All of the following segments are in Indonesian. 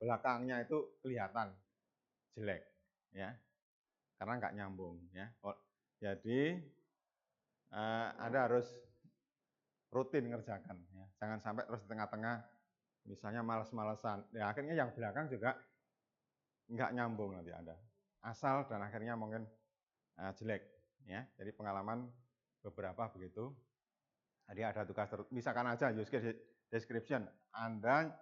belakangnya itu kelihatan jelek, ya, karena nggak nyambung, ya. Jadi Anda harus rutin ngerjakan, ya. Jangan sampai terus di tengah-tengah, misalnya males-malesan. Ya akhirnya yang belakang juga nggak nyambung nanti Anda. Asal dan akhirnya mungkin jelek, ya. Jadi pengalaman beberapa begitu. Jadi ada tugas misalkan aja use case description, Anda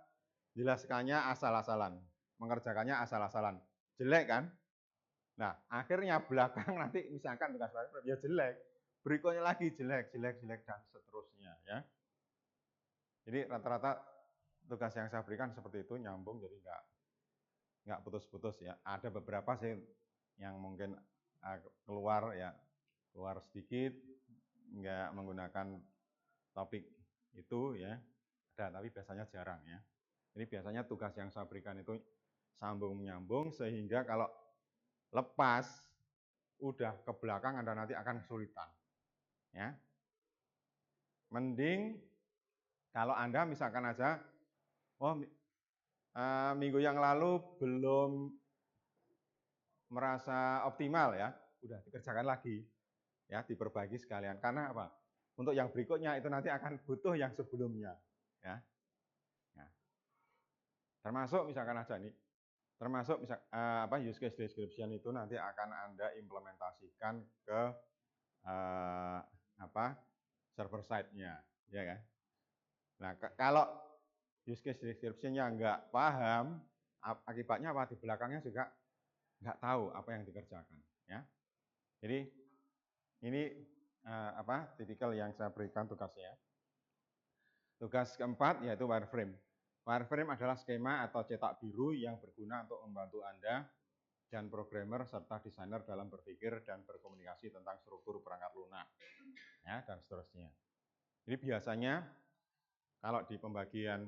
jelaskannya asal-asalan, mengerjakannya asal-asalan, jelek kan? Nah, akhirnya belakang nanti misalkan tugas wireframe ya jelek, berikutnya lagi jelek, dan seterusnya, ya. Jadi rata-rata tugas yang saya berikan seperti itu, nyambung, jadi nggak putus-putus, ya. Ada beberapa sih yang mungkin keluar sedikit, nggak menggunakan topik itu, ya. Ada, tapi biasanya jarang, ya. Jadi biasanya tugas yang saya berikan itu sambung menyambung, sehingga kalau lepas udah ke belakang Anda nanti akan kesulitan, ya. Mending kalau Anda misalkan aja, minggu yang lalu belum merasa optimal, ya, udah dikerjakan lagi, ya, diperbaiki sekalian. Karena apa? Untuk yang berikutnya itu nanti akan butuh yang sebelumnya, ya. Nah, termasuk misalkan aja nih, termasuk use case description itu nanti akan Anda implementasikan ke server side-nya, ya kan? Nah, kalau use case description-nya nggak paham, akibatnya apa? Di belakangnya juga nggak tahu apa yang dikerjakan, ya. Jadi ini tipikal yang saya berikan tugasnya. Tugas keempat yaitu wireframe. Wireframe adalah skema atau cetak biru yang berguna untuk membantu Anda dan programmer serta desainer dalam berpikir dan berkomunikasi tentang struktur perangkat lunak, ya, dan seterusnya. Jadi biasanya kalau di pembagian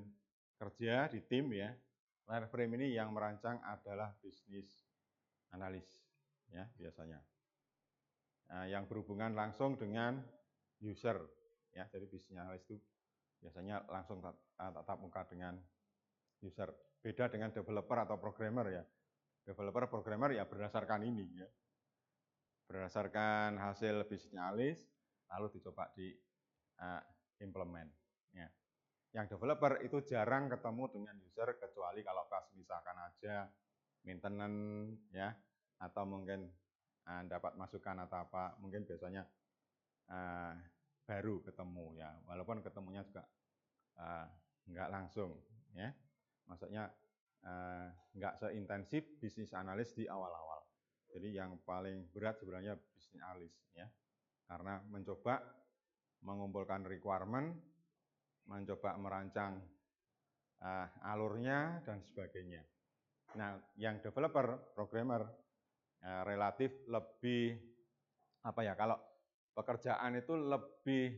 kerja di tim, ya, wireframe ini yang merancang adalah bisnis analis, ya, biasanya. Nah, yang berhubungan langsung dengan user, ya, jadi bisnis analis itu biasanya langsung tatap muka dengan user. Beda dengan developer atau programmer, ya. Developer, programmer ya berdasarkan ini, ya. Berdasarkan hasil bisnis analis, lalu dicoba di implement, ya. Yang developer itu jarang ketemu dengan user kecuali kalau pas misalkan aja maintenance, ya, atau mungkin dapat masukan atau apa, mungkin biasanya baru ketemu, ya, walaupun ketemunya juga nggak langsung, ya. Maksudnya nggak seintensif bisnis analis di awal-awal. Jadi yang paling berat sebenarnya bisnis analis, ya, karena mencoba mengumpulkan requirement, mencoba merancang alurnya dan sebagainya. Nah, yang developer, programmer relatif lebih kalau pekerjaan itu lebih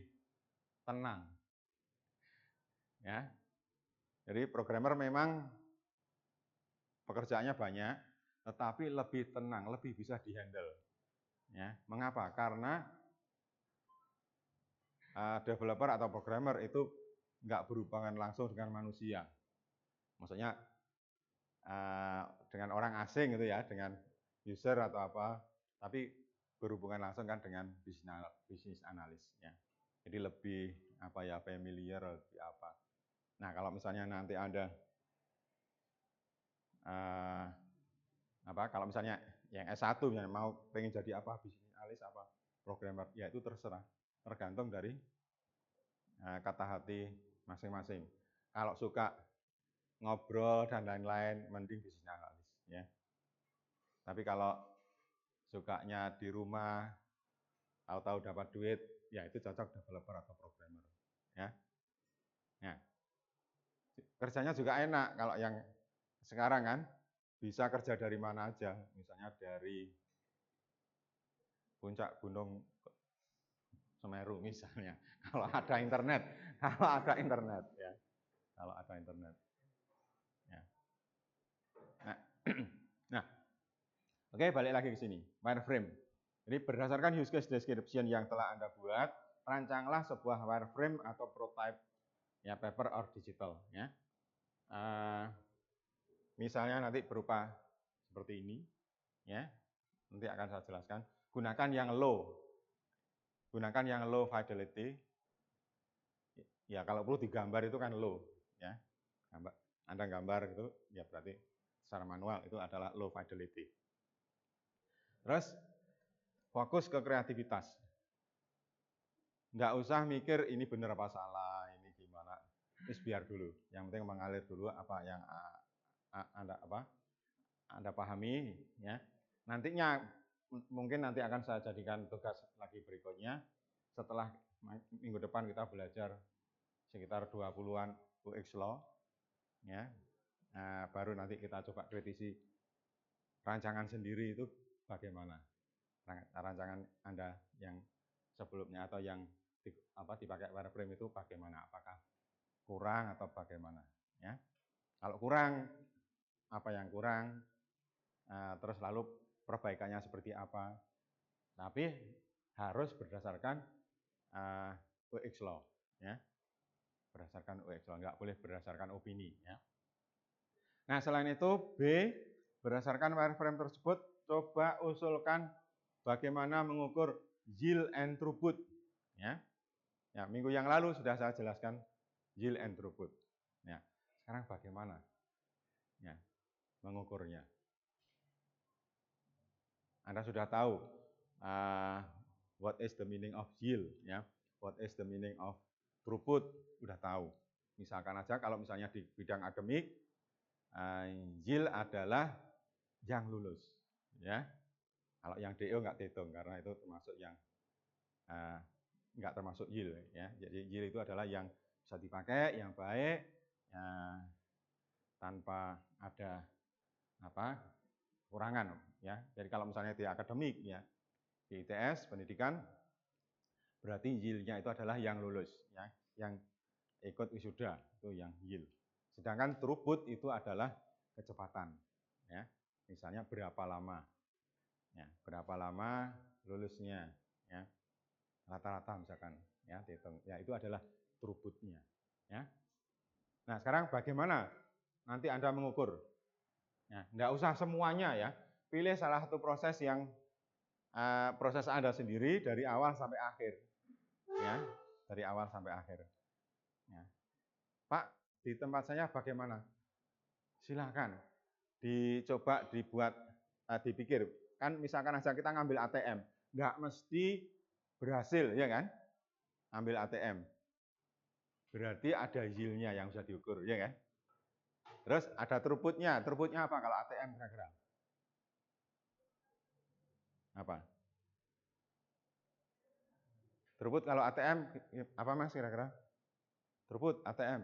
tenang, ya. Jadi programmer memang pekerjaannya banyak, tetapi lebih tenang, lebih bisa dihandle, ya. Mengapa? Karena developer atau programmer itu nggak berhubungan langsung dengan manusia. Maksudnya dengan orang asing gitu, ya, dengan user atau apa, tapi berhubungan langsung kan dengan bisnis analis, ya. Jadi lebih familiar, lebih apa. Nah, kalau misalnya nanti Anda kalau misalnya yang S1 misalnya pengen jadi apa, bisnis analis apa, programmer, ya itu terserah, tergantung dari kata hati masing-masing. Kalau suka ngobrol dan lain-lain, mending bisnis analis, ya. Tapi kalau sukanya di rumah, tahu-tahu dapat duit, ya itu cocok developer atau programmer, ya. Nah, kerjanya juga enak kalau yang sekarang kan bisa kerja dari mana aja, misalnya dari puncak gunung Semeru misalnya, kalau ada internet, ya, kalau ada internet, ya. Nah, oke, balik lagi ke sini, wireframe. Jadi berdasarkan use case description yang telah Anda buat, rancanglah sebuah wireframe atau prototype, ya, paper or digital, ya. misalnya nanti berupa seperti ini, ya. Nanti akan saya jelaskan. Gunakan yang low. Gunakan yang low fidelity. Ya, kalau perlu digambar itu kan low, ya. Anda gambar gitu, ya berarti secara manual itu adalah low fidelity. Terus fokus ke kreativitas. Nggak usah mikir ini benar apa salah, ini gimana. Terus biar dulu. Yang penting mengalir dulu apa yang Anda pahami, ya. Nantinya mungkin nanti akan saya jadikan tugas lagi berikutnya. Setelah minggu depan kita belajar sekitar 20-an UX Law, ya. Nah, baru nanti kita coba kritisi rancangan sendiri itu bagaimana. Rancangan Anda yang sebelumnya atau yang dipakai wireframe itu bagaimana, apakah kurang atau bagaimana, ya. Kalau kurang, apa yang kurang, terus lalu perbaikannya seperti apa. Tapi harus berdasarkan UX Law, ya. Berdasarkan UX Law, nggak boleh berdasarkan opini, ya. Nah, selain itu B, berdasarkan wireframe tersebut, coba usulkan bagaimana mengukur yield and throughput, ya. Ya, minggu yang lalu sudah saya jelaskan yield and throughput. Ya, sekarang bagaimana, ya, mengukurnya? Anda sudah tahu what is the meaning of yield, ya, what is the meaning of throughput, sudah tahu. Misalkan aja kalau misalnya di bidang akademik, yield adalah yang lulus, ya. Kalau yang DO nggak dihitung karena itu termasuk yang nggak termasuk yield, ya. Jadi yield itu adalah yang bisa dipakai, yang baik, tanpa ada kurangan, ya. Jadi kalau misalnya di akademik, ya, di ITS pendidikan, berarti yield-nya itu adalah yang lulus, ya, yang ikut wisuda itu yang yield. Sedangkan throughput itu adalah kecepatan, ya. Misalnya berapa lama, ya, berapa lama lulusnya, ya, rata-rata misalkan, ya, dihitung, ya, itu adalah throughput-nya, ya. Nah, sekarang bagaimana nanti Anda mengukur? Ya, nggak usah semuanya, ya. Pilih salah satu proses yang proses Anda sendiri dari awal sampai akhir, ya, dari awal sampai akhir. Ya. Pak, di tempat saya bagaimana? Silahkan dicoba dibuat, dipikir. Kan misalkan aja kita ngambil ATM, nggak mesti berhasil, ya kan? Ambil ATM. Berarti ada yield-nya yang bisa diukur, ya kan? Terus ada throughput-nya. Throughput-nya apa kalau ATM kira-kira? Apa? Throughput kalau ATM apa Mas kira-kira? Throughput ATM.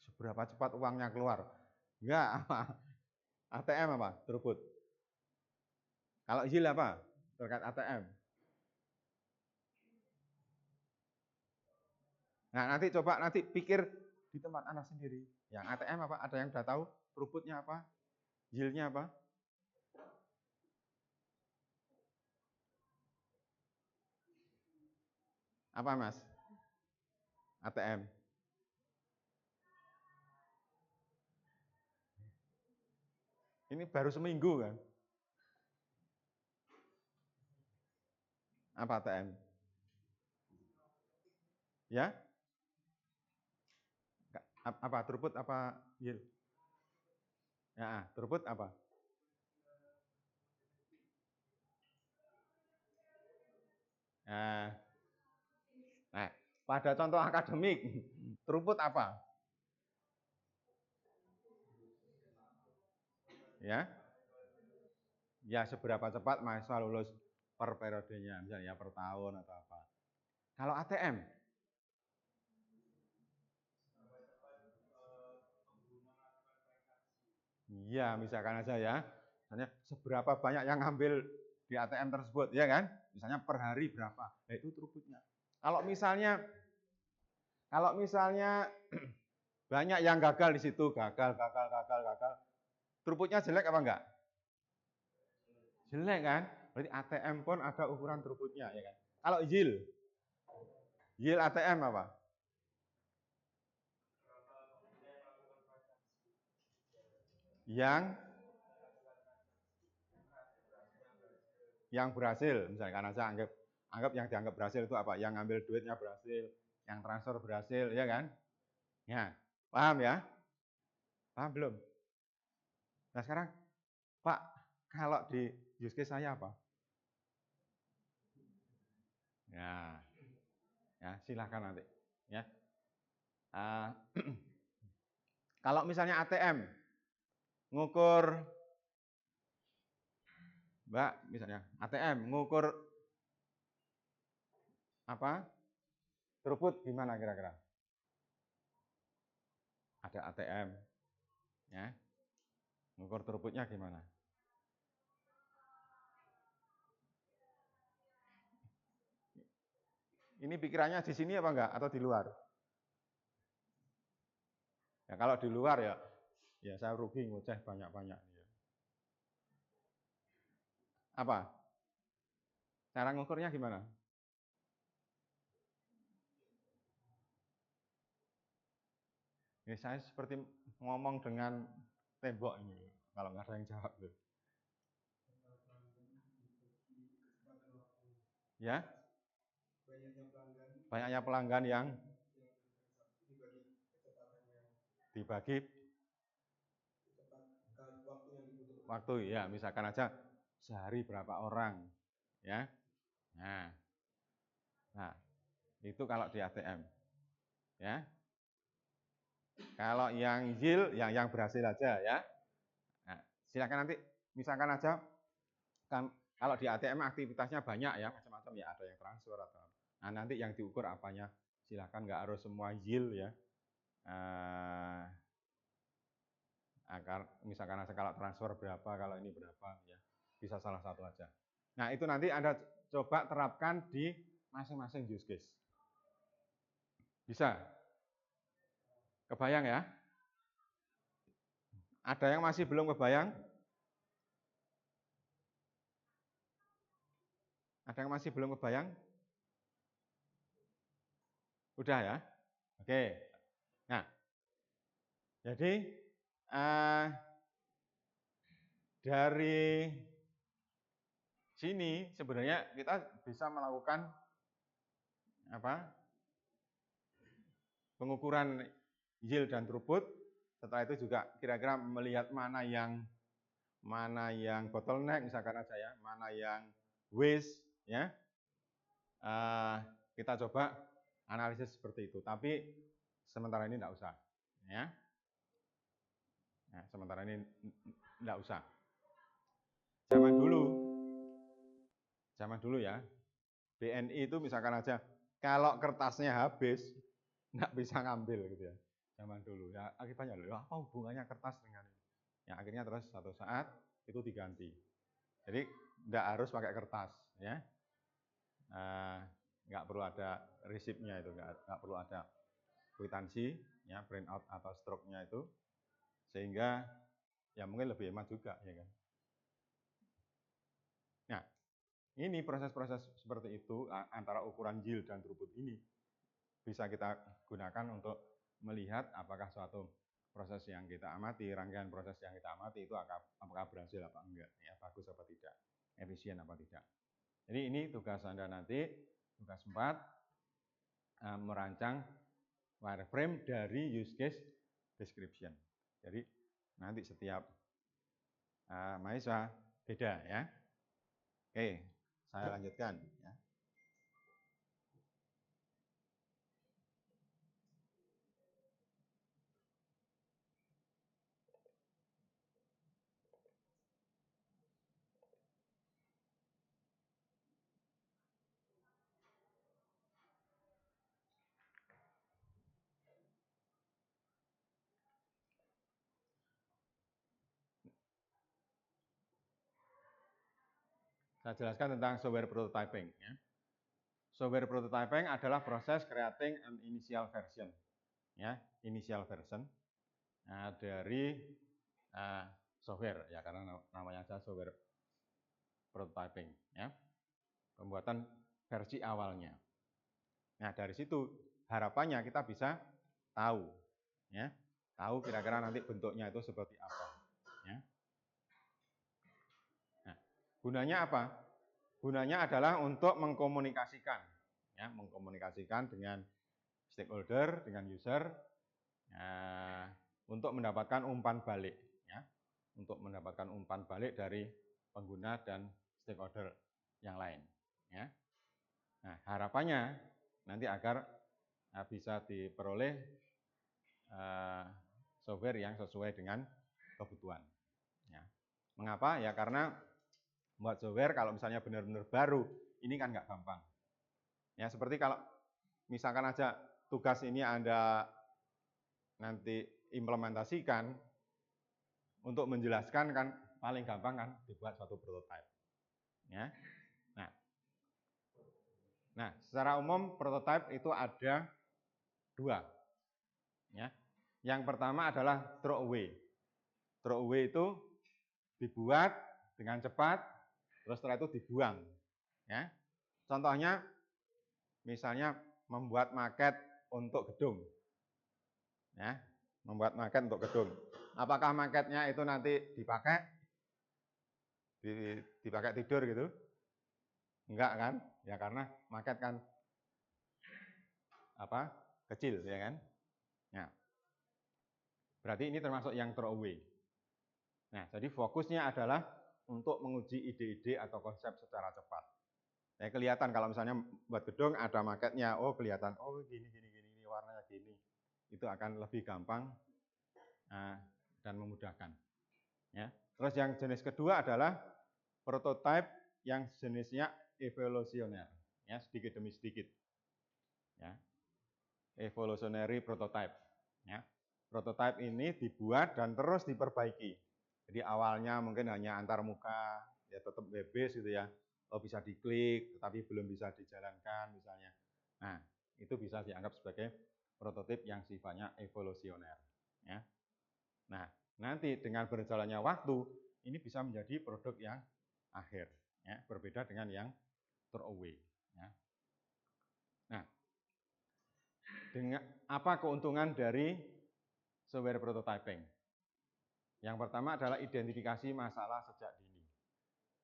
Seberapa cepat uangnya keluar? Enggak, apa? ATM apa? Throughput. Kalau yield apa? Terkait ATM. Nah, nanti coba nanti pikir di tempat Anda sendiri. Yang ATM apa? Ada yang sudah tahu? Throughput-nya apa? Yield-nya apa? Apa, Mas? ATM. Ini baru seminggu kan? Apa ATM? Ya? Apa throughput apa yield? Ya, throughput apa? Nah, pada contoh akademik, throughput apa? Ya, ya seberapa cepat mahasiswa lulus per periodenya, misalnya per tahun atau apa. Kalau ATM, iya misalkan aja ya, misalnya seberapa banyak yang ngambil di ATM tersebut, ya kan? Misalnya per hari berapa, nah, itu throughputnya. Kalau misalnya banyak yang gagal di situ, gagal, throughputnya jelek apa enggak? Jelek kan? Berarti ATM pun ada ukuran throughputnya, ya kan? Kalau yield ATM apa? yang berhasil, misalkan aja anggap yang dianggap berhasil itu apa? Yang ngambil duitnya berhasil, yang transfer berhasil, ya kan? Ya, paham ya? Paham belum? Nah sekarang, Pak, kalau di use case saya apa? Ya silakan nanti. Ya. Kalau misalnya ATM, ngukur, Mbak, misalnya ATM, ngukur apa? Throughput gimana kira-kira? Ada ATM, ya. Ngukur throughputnya gimana? Ini pikirannya di sini apa enggak? Atau di luar? Ya kalau di luar ya saya rugi ngoceh banyak-banyak. Apa? Cara ngukurnya gimana? Ini saya seperti ngomong dengan tembok ini, kalau nggak ada yang jawab tuh. Ya? Banyaknya pelanggan yang dibagi waktu, ya misalkan aja sehari berapa orang, ya. Nah, itu kalau di ATM, ya. Kalau yang yield, yang berhasil aja, ya. Nah, silakan nanti, misalkan aja kan kalau di ATM aktivitasnya banyak ya, macam-macam ya, ada yang transfer atau. Nah, nanti yang diukur apanya, silakan nggak harus semua yield ya. Misalkan aja kalau transfer berapa, kalau ini berapa, ya bisa salah satu aja. Nah itu nanti Anda coba terapkan di masing-masing use case. Bisa? Kebayang ya? Ada yang masih belum kebayang? Ada yang masih belum kebayang? Udah ya? Oke. Nah, jadi dari sini sebenarnya kita bisa melakukan pengukuran yield dan throughput. Setelah itu juga kira-kira melihat mana yang bottleneck misalkan aja ya, mana yang waste ya. Kita coba analisis seperti itu. Tapi sementara ini enggak usah ya. Nah, sementara ini enggak usah. Zaman dulu ya. BNI itu misalkan aja kalau kertasnya habis enggak bisa ngambil gitu ya. Zaman dulu ya, akibatnya apa hubungannya kertas dengan ini? Ya akhirnya terus satu saat itu diganti. Jadi enggak harus pakai kertas ya. Nggak perlu ada resipnya itu, nggak perlu ada kwitansi ya, print out atau stroke-nya itu, sehingga ya mungkin lebih hemat juga ya kan. Nah ini proses-proses seperti itu antara ukuran yield dan throughput ini bisa kita gunakan untuk melihat apakah suatu proses yang kita amati, rangkaian proses yang kita amati itu apakah berhasil apa enggak, ya bagus apa tidak, efisien apa tidak. Jadi ini tugas Anda nanti, tugas 4, merancang wireframe dari use case description. Jadi nanti setiap mahasiswa beda ya. Oke, saya lanjutkan ya. Saya jelaskan tentang software prototyping ya. Software prototyping adalah proses creating an initial version ya, initial version dari software ya, karena namanya saja software prototyping ya. Pembuatan versi awalnya. Nah, dari situ harapannya kita bisa tahu ya, tahu kira-kira nanti bentuknya itu seperti apa Gunanya apa? Gunanya adalah untuk mengkomunikasikan, ya, mengkomunikasikan dengan stakeholder, dengan user, untuk mendapatkan umpan balik, ya, untuk mendapatkan umpan balik dari pengguna dan stakeholder yang lain, ya. Nah, harapannya nanti agar bisa diperoleh software yang sesuai dengan kebutuhan. Ya. Mengapa? Ya karena membuat software kalau misalnya benar-benar baru, ini kan nggak gampang. Ya seperti kalau misalkan aja tugas ini Anda nanti implementasikan, untuk menjelaskan kan paling gampang kan dibuat suatu prototype. Ya. Nah, secara umum prototype itu ada dua. Ya. Yang pertama adalah throwaway. Throwaway itu dibuat dengan cepat, terus setelah itu dibuang. Ya. Contohnya, misalnya membuat maket untuk gedung. Ya, membuat maket untuk gedung. Apakah maketnya itu nanti dipakai tidur gitu? Enggak kan? Ya karena maket kan apa? Kecil ya kan? Ya. Berarti ini termasuk yang throwaway. Nah, jadi fokusnya adalah untuk menguji ide-ide atau konsep secara cepat. Ya, kelihatan kalau misalnya buat gedung ada maketnya, oh kelihatan, oh gini warnanya gini. Itu akan lebih gampang dan memudahkan. Ya. Terus yang jenis kedua adalah prototype yang jenisnya evolusioner, ya sedikit demi sedikit. Ya. Evolutionary prototype. Ya. Prototype ini dibuat dan terus diperbaiki. Jadi awalnya mungkin hanya antar muka, ya tetap web-based gitu ya. Oh bisa diklik, tapi belum bisa dijalankan misalnya. Nah, itu bisa dianggap sebagai prototipe yang sifatnya evolusioner. Ya. Nah, nanti dengan berjalannya waktu, ini bisa menjadi produk yang akhir. Ya, berbeda dengan yang throwaway. Ya. Nah, dengan apa keuntungan dari software prototyping? Yang pertama adalah identifikasi masalah sejak dini.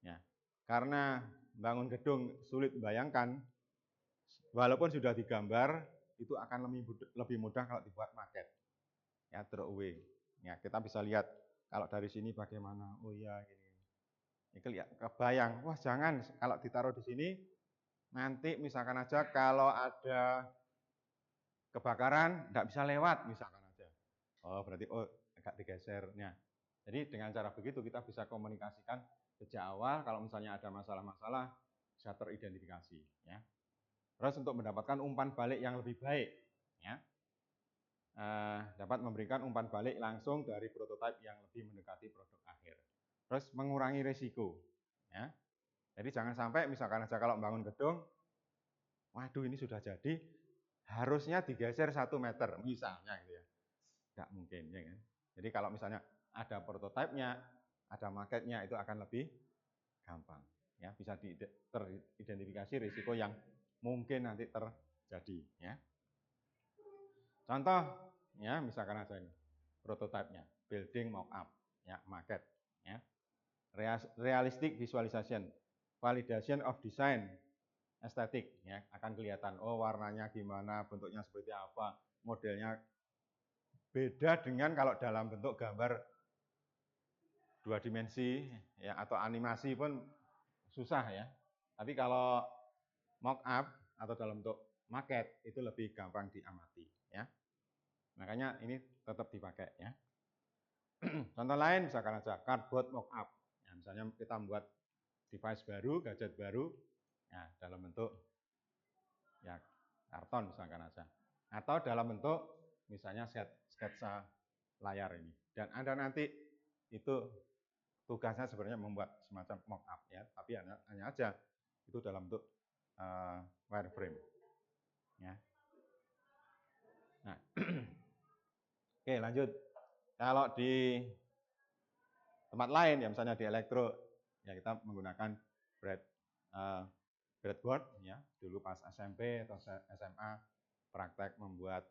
Ya. Karena bangun gedung sulit membayangkan, walaupun sudah digambar, itu akan lebih mudah kalau dibuat maket. Ya, throwaway. Ya, kita bisa lihat kalau dari sini bagaimana. Oh iya, gini. Ini kebayang. Wah, jangan kalau ditaruh di sini nanti misalkan aja kalau ada kebakaran nggak bisa lewat misalkan aja. Oh, berarti agak digeser. Nah, jadi dengan cara begitu kita bisa komunikasikan sejak awal kalau misalnya ada masalah-masalah bisa teridentifikasi, ya. Terus untuk mendapatkan umpan balik yang lebih baik, ya. Dapat memberikan umpan balik langsung dari prototipe yang lebih mendekati produk akhir. Terus mengurangi risiko. Ya. Jadi jangan sampai misalkan aja kalau bangun gedung, waduh ini sudah jadi, harusnya digeser 1 meter misalnya gitu ya. Nggak mungkin ya kan. Jadi kalau misalnya ada prototipenya, ada maketnya itu akan lebih gampang. Ya, bisa teridentifikasi risiko yang mungkin nanti terjadi. Ya. Contoh, ya misalkan aja ini prototipenya, building mock-up, ya maket, ya realistic visualization, validation of design, estetik, ya akan kelihatan, oh warnanya gimana, bentuknya seperti apa, modelnya beda dengan kalau dalam bentuk gambar 2 dimensi, ya atau animasi pun susah ya. Tapi kalau mock-up atau dalam bentuk maket itu lebih gampang diamati, ya. Makanya ini tetap dipakai ya. Contoh lain misalkan aja cardboard mockup. Ya, misalnya kita membuat device baru, gadget baru, ya, dalam bentuk ya karton misalkan aja. Atau dalam bentuk misalnya sketsa layar ini. Dan Anda nanti itu tugasnya sebenarnya membuat semacam mockup ya, tapi hanya aja itu dalam bentuk wireframe. Ya. Nah, oke lanjut. Kalau di tempat lain ya misalnya di elektro ya kita menggunakan breadboard ya dulu pas SMP atau SMA praktek membuat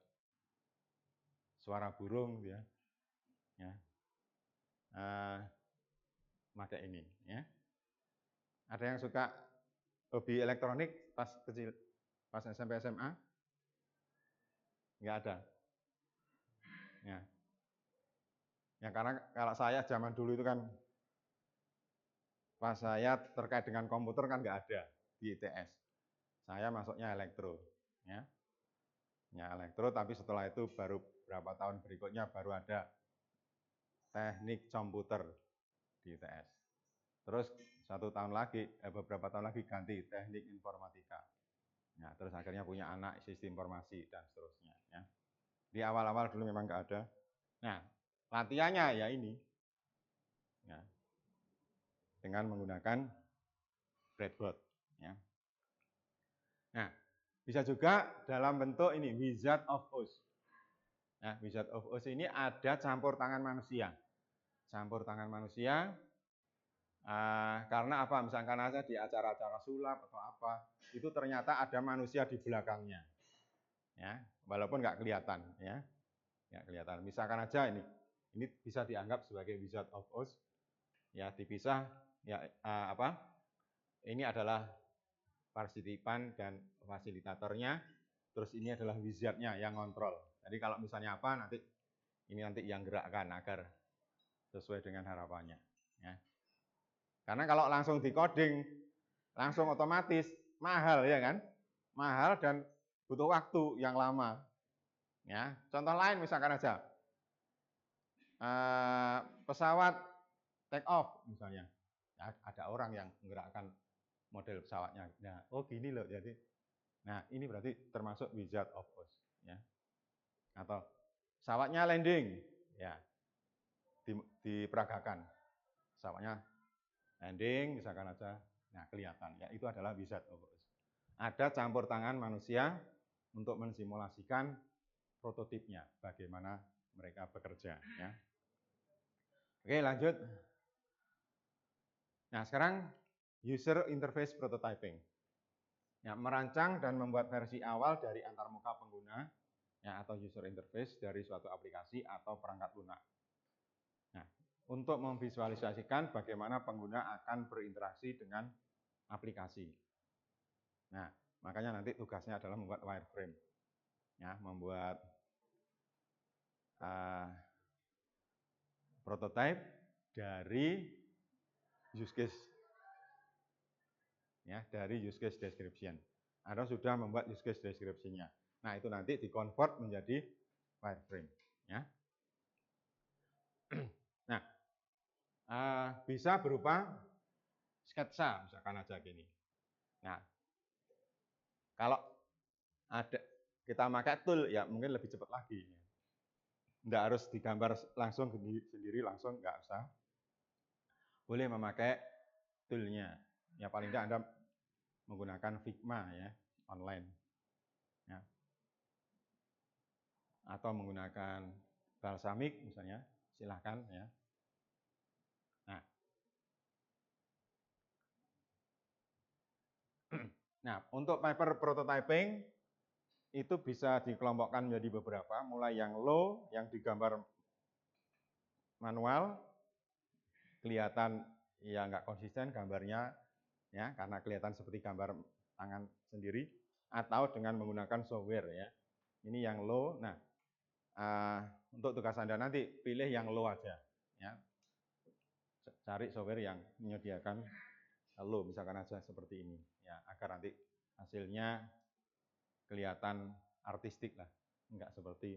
suara burung ya pakai ini ya. Ada yang suka hobi elektronik pas kecil, pas SMP SMA? Nggak ada. Ya. Ya karena kalau saya zaman dulu itu kan pas saya terkait dengan komputer kan nggak ada di ITS. Saya masuknya elektro, ya. Ya elektro, tapi setelah itu baru berapa tahun berikutnya baru ada teknik komputer di ITS. Terus beberapa tahun lagi ganti teknik informatika. Nah, terus akhirnya punya anak sistem informasi dan seterusnya. Ya. Di awal-awal dulu memang nggak ada. Nah, latihannya ya ini, ya, dengan menggunakan breadboard. Ya. Nah, bisa juga dalam bentuk ini Wizard of Oz. Nah, Wizard of Oz ini ada campur tangan manusia. Campur tangan manusia karena apa? Misalkan aja di acara-acara sulap atau apa, itu ternyata ada manusia di belakangnya, ya, walaupun nggak kelihatan, ya, nggak kelihatan. Misalkan aja ini bisa dianggap sebagai Wizard of Oz, ya, dipisah, ya, ini adalah partisipan dan fasilitatornya, terus ini adalah wizardnya yang ngontrol. Jadi kalau misalnya apa nanti yang gerakkan agar sesuai dengan harapannya. Ya. Karena kalau langsung di coding, langsung otomatis mahal ya kan, mahal dan butuh waktu yang lama. Ya, contoh lain misalkan aja pesawat take off misalnya, ya, ada orang yang menggerakkan model pesawatnya. Nah, oh gini loh jadi. Nah, ini berarti termasuk Wizard of Oz, ya. Atau pesawatnya landing, ya, diperagakan. Pesawatnya landing, misalkan aja, nah kelihatan, ya itu adalah Wizard of Oz. Ada campur tangan manusia untuk mensimulasikan prototipnya, bagaimana mereka bekerja, ya. Oke, lanjut. Nah, sekarang user interface prototyping. Ya, merancang dan membuat versi awal dari antarmuka pengguna, ya, atau user interface dari suatu aplikasi atau perangkat lunak. Nah, untuk memvisualisasikan bagaimana pengguna akan berinteraksi dengan aplikasi. Nah, makanya nanti tugasnya adalah membuat wireframe, ya, membuat prototype dari use case, ya, dari use case description. Anda sudah membuat use case description-nya. Nah, itu nanti di-convert menjadi wireframe, ya. Nah, bisa berupa sketsa, misalkan aja gini. Nah, kalau ada kita pakai tool, ya mungkin lebih cepat lagi. Nggak harus digambar langsung sendiri, langsung nggak usah. Boleh memakai tool-nya. Ya paling tidak Anda menggunakan Figma, ya, online. Ya. Atau menggunakan Balsamic misalnya, silahkan, ya. Nah, untuk paper prototyping itu bisa dikelompokkan menjadi beberapa, mulai yang low, yang digambar manual, kelihatan ya nggak konsisten gambarnya, ya, karena kelihatan seperti gambar tangan sendiri, atau dengan menggunakan software, ya. Ini yang low. Nah, untuk tugas Anda nanti pilih yang low aja, ya. Cari software yang menyediakan low, misalkan aja seperti ini, ya, agar nanti hasilnya kelihatan artistik lah, enggak seperti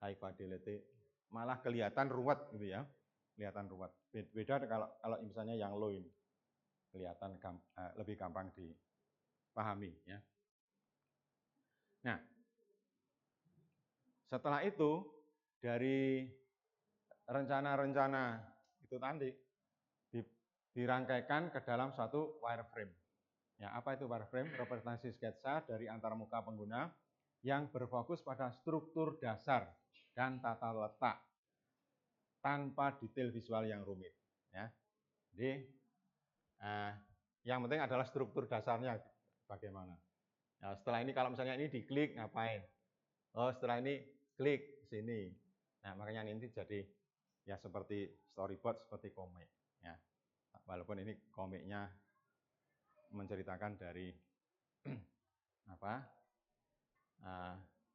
high fidelity, malah kelihatan ruwet gitu ya, kelihatan ruwet. Beda kalau misalnya yang low ini, kelihatan lebih gampang dipahami, ya. Nah, setelah itu dari rencana-rencana itu tadi dirangkaikan ke dalam suatu wireframe. Ya, apa itu wireframe? Representasi sketsa dari antarmuka pengguna yang berfokus pada struktur dasar dan tata letak tanpa detail visual yang rumit. Ya. Jadi yang penting adalah struktur dasarnya bagaimana. Nah, setelah ini kalau misalnya ini diklik ngapain? Oh, setelah ini klik sini. Nah, makanya ini jadi ya seperti storyboard, seperti komik. Ya. Walaupun ini komiknya menceritakan dari apa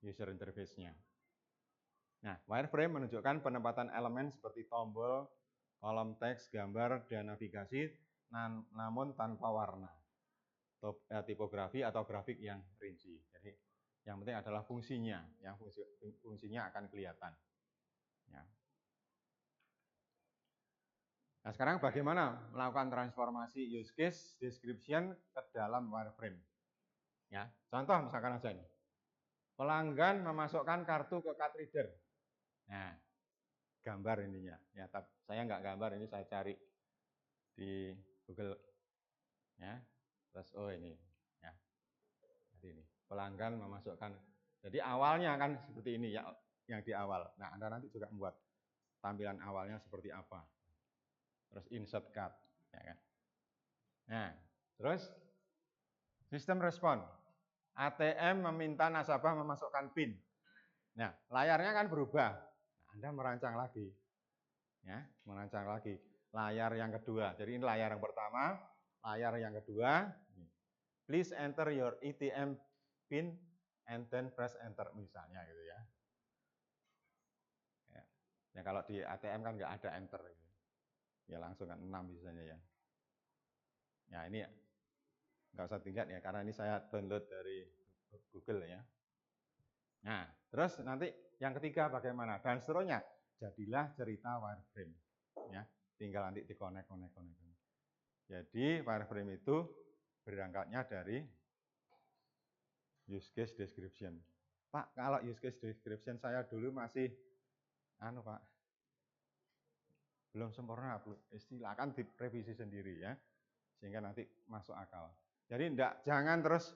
user interface-nya. Nah, wireframe menunjukkan penempatan elemen seperti tombol, kolom teks, gambar, dan navigasi, namun tanpa warna, tipografi atau grafik yang rinci. Jadi, yang penting adalah fungsinya, yang fungsinya akan kelihatan. Ya. Nah, sekarang bagaimana melakukan transformasi use case description ke dalam wireframe? Ya, contoh misalkan aja ini. Pelanggan memasukkan kartu ke card reader. Nah, gambar ininya. Ya, saya nggak gambar, ini saya cari di Google. Ya, terus ini. Ya, jadi ini. Pelanggan memasukkan. Jadi awalnya kan seperti ini ya, yang di awal. Nah, Anda nanti juga membuat tampilan awalnya seperti apa. Terus insert card, ya kan. Nah, terus sistem respon. ATM meminta nasabah memasukkan PIN. Nah, layarnya kan berubah. Nah, Anda merancang lagi. Ya, merancang lagi. Layar yang kedua. Jadi ini layar yang pertama, layar yang kedua. Please enter your ATM PIN and then press enter misalnya gitu ya. Ya kalau di ATM kan nggak ada enter gitu. Ya langsung kan 6 biasanya ya. Ya ini nggak usah tingkat ya karena ini saya download dari Google ya. Nah, terus nanti yang ketiga bagaimana? Dan seterusnya, jadilah cerita wireframe. Ya, tinggal nanti di-connect. Jadi wireframe itu berangkatnya dari use case description. Pak, kalau use case description saya dulu masih Pak, belum sempurna, silakan direvisi sendiri ya, sehingga nanti masuk akal. Jadi jangan terus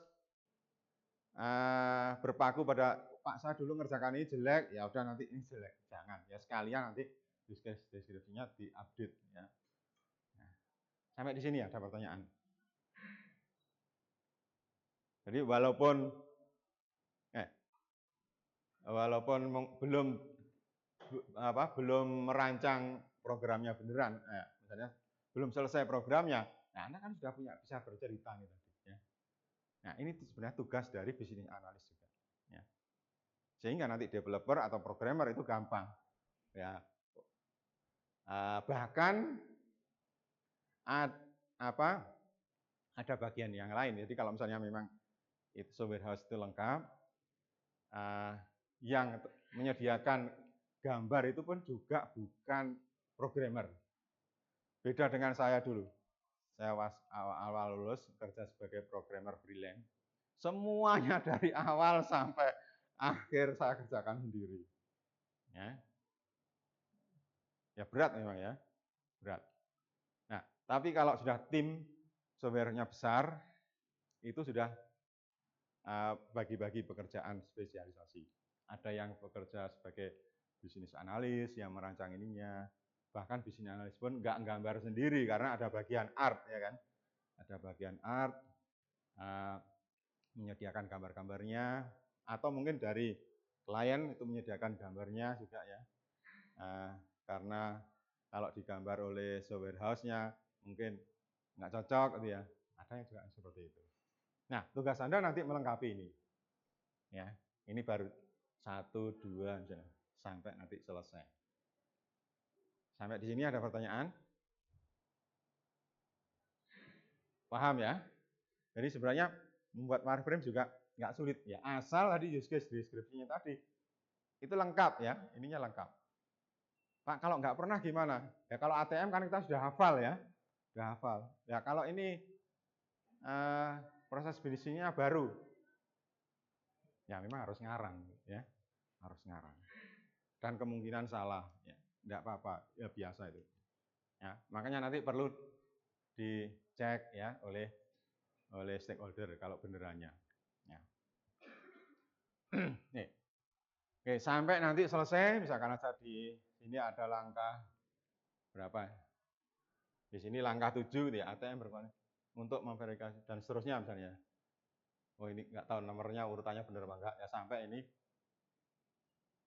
berpaku pada Pak saya dulu ngerjakan ini jelek, ya udah nanti ini jelek. Jangan, ya sekalian nanti use case description-nya diupdate ya. Nah, sampai di sini ada pertanyaan. Jadi walaupun belum merancang programnya beneran, misalnya belum selesai programnya, nah Anda kan sudah bisa bercerita nih tadi. Ya. Nah ini sebenarnya tugas dari bisnis analis juga. Ya. Sehingga nanti developer atau programmer itu gampang. Ya. Bahkan ada bagian yang lain. Jadi kalau misalnya memang itu software house itu lengkap, yang menyediakan gambar itu pun juga bukan programmer. Beda dengan saya dulu. Saya awal lulus kerja sebagai programmer freelance. Semuanya dari awal sampai akhir saya kerjakan sendiri. Ya berat memang ya, berat. Nah, tapi kalau sudah tim software-nya besar, itu sudah bagi-bagi pekerjaan spesialisasi. Ada yang bekerja sebagai bisnis analis yang merancang ininya, bahkan bisnis analis pun nggak gambar sendiri karena ada bagian art ya kan, ada bagian art menyediakan gambar-gambarnya, atau mungkin dari klien itu menyediakan gambarnya juga ya, karena kalau digambar oleh software house-nya mungkin nggak cocok gitu ya, ada yang juga seperti itu. Nah, tugas Anda nanti melengkapi ini. Ya, ini baru 1, 2 sampai nanti selesai. Sampai di sini ada pertanyaan? Paham ya? Jadi sebenarnya membuat wireframe juga nggak sulit ya, asal tadi use case description-nya tadi itu lengkap ya, ininya lengkap. Pak, kalau nggak pernah gimana? Ya kalau ATM kan kita sudah hafal ya, sudah hafal. Ya kalau ini proses bisnisnya baru, ya memang harus ngarang ya, harus ngarang. Dan kemungkinan salah, ya nggak apa-apa, ya biasa itu. Ya, makanya nanti perlu dicek ya oleh stakeholder kalau benerannya. Ya. Nih. Oke, sampai nanti selesai, misalkan aja di sini ada langkah berapa? Di sini langkah 7 gitu ya, ATM berapa untuk memverifikasi dan seterusnya misalnya. Oh ini nggak tahu nomornya urutannya benar apa enggak ya, sampai ini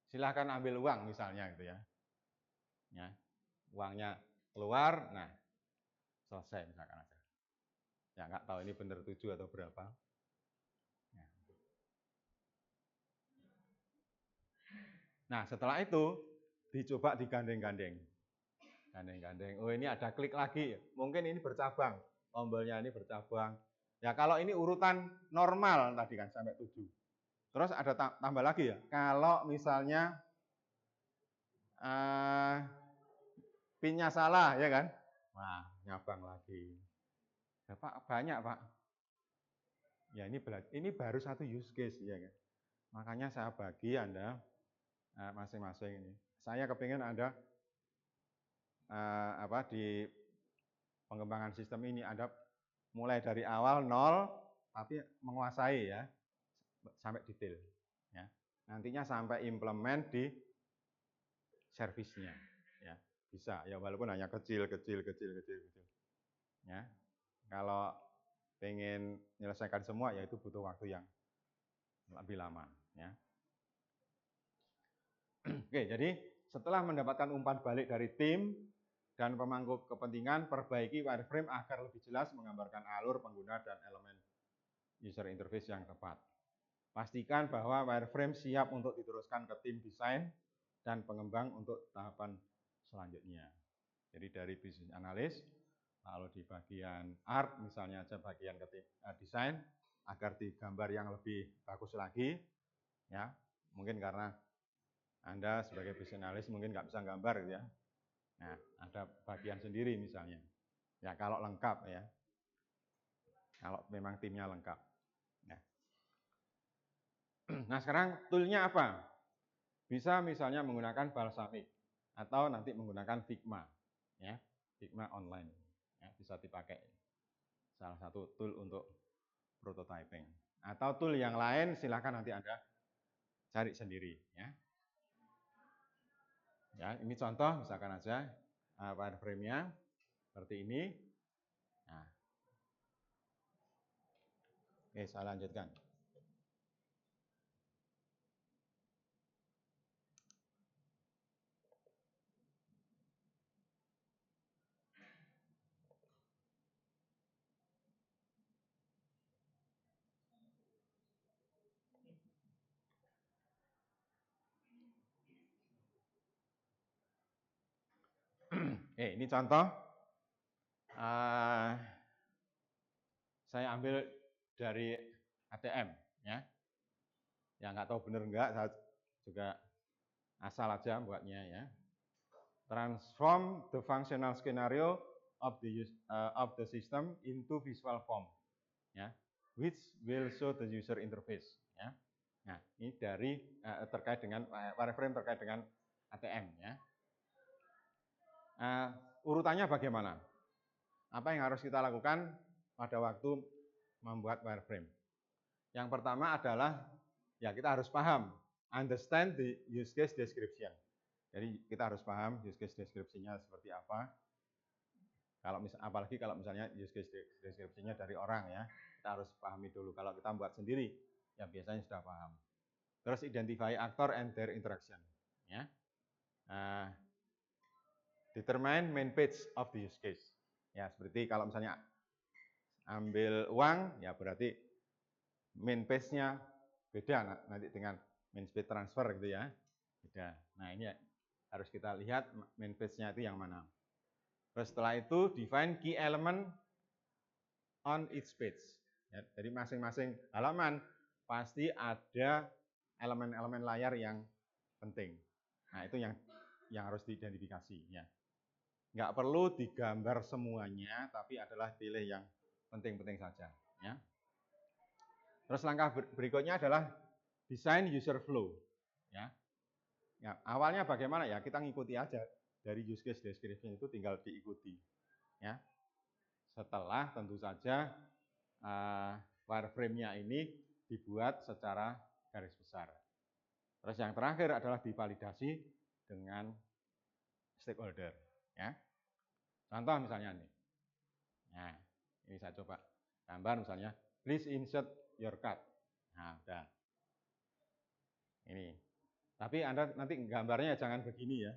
silahkan ambil uang misalnya gitu ya. Ya, uangnya keluar, nah selesai misalkan aja. Ya nggak tahu ini benar 7 atau berapa. Ya. Nah setelah itu dicoba digandeng-gandeng. Gandeng-gandeng. Oh ini ada klik lagi. Mungkin ini bercabang. Tombolnya ini bercabang. Ya kalau ini urutan normal tadi kan sampai 7. Terus ada tambah lagi ya. Kalau misalnya pinnya salah ya kan. Wah, nyabang lagi. Ya, Pak, banyak, Pak. Ya ini baru satu use case ya kan. Makanya saya bagi Anda masing-masing ini. Saya kepingin Anda di pengembangan sistem ini Anda mulai dari awal 0 tapi menguasai ya sampai detail ya. Nantinya sampai implement di servisnya ya. Bisa ya walaupun hanya kecil. Ya. Kalau pengen menyelesaikan semua ya itu butuh waktu yang lebih lama ya. Oke, jadi setelah mendapatkan umpan balik dari tim dan pemangku kepentingan, perbaiki wireframe agar lebih jelas menggambarkan alur pengguna dan elemen user interface yang tepat. Pastikan bahwa wireframe siap untuk diteruskan ke tim desain dan pengembang untuk tahapan selanjutnya. Jadi dari business analyst, lalu di bagian art, misalnya aja bagian desain, agar digambar yang lebih bagus lagi, ya mungkin karena Anda sebagai business analyst mungkin nggak bisa gambar gitu ya. Nah, ada bagian sendiri misalnya. Ya kalau lengkap ya, kalau memang timnya lengkap. Nah sekarang toolnya apa? Bisa misalnya menggunakan Balsamiq atau nanti menggunakan Figma, ya Figma online, ya, bisa dipakai. Salah satu tool untuk prototyping. Atau tool yang lain silakan nanti Anda cari sendiri, ya. Ya, ini contoh misalkan aja wireframe-nya seperti ini. Nah. Oke, saya lanjutkan. Ini contoh. Saya ambil dari ATM, ya. Yang nggak tahu bener nggak, saya juga asal aja buatnya ya. Transform the functional scenario of the system into visual form, ya, which will show the user interface, ya. Nah, ini dari terkait dengan wireframe terkait dengan ATM, ya. Urutannya bagaimana? Apa yang harus kita lakukan pada waktu membuat wireframe? Yang pertama adalah ya kita harus paham, understand the use case description. Jadi kita harus paham use case description-nya seperti apa. Apalagi kalau misalnya use case description-nya dari orang ya, kita harus pahami dulu. Kalau kita buat sendiri, ya biasanya sudah paham. Terus identify actor and their interaction. Ya. Determine main page of the use case. Ya seperti kalau misalnya ambil uang, ya berarti main page-nya beda nanti dengan main page transfer gitu ya. Beda. Nah ini harus kita lihat main page-nya itu yang mana. Terus setelah itu define key element on each page. Ya, jadi masing-masing halaman pasti ada elemen-elemen layar yang penting. Nah itu yang harus diidentifikasi. Ya. Nggak perlu digambar semuanya, tapi adalah pilih yang penting-penting saja. Ya. Terus langkah berikutnya adalah design user flow. Ya. Ya, awalnya bagaimana ya? Kita ngikuti aja dari use case description itu tinggal diikuti. Ya. Setelah tentu saja wireframe-nya ini dibuat secara garis besar. Terus yang terakhir adalah divalidasi dengan stakeholder. Ya. Contoh misalnya nih. Nah, ini saya coba gambar misalnya, please insert your card. Nah, udah. Ini. Tapi Anda nanti gambarnya jangan begini ya.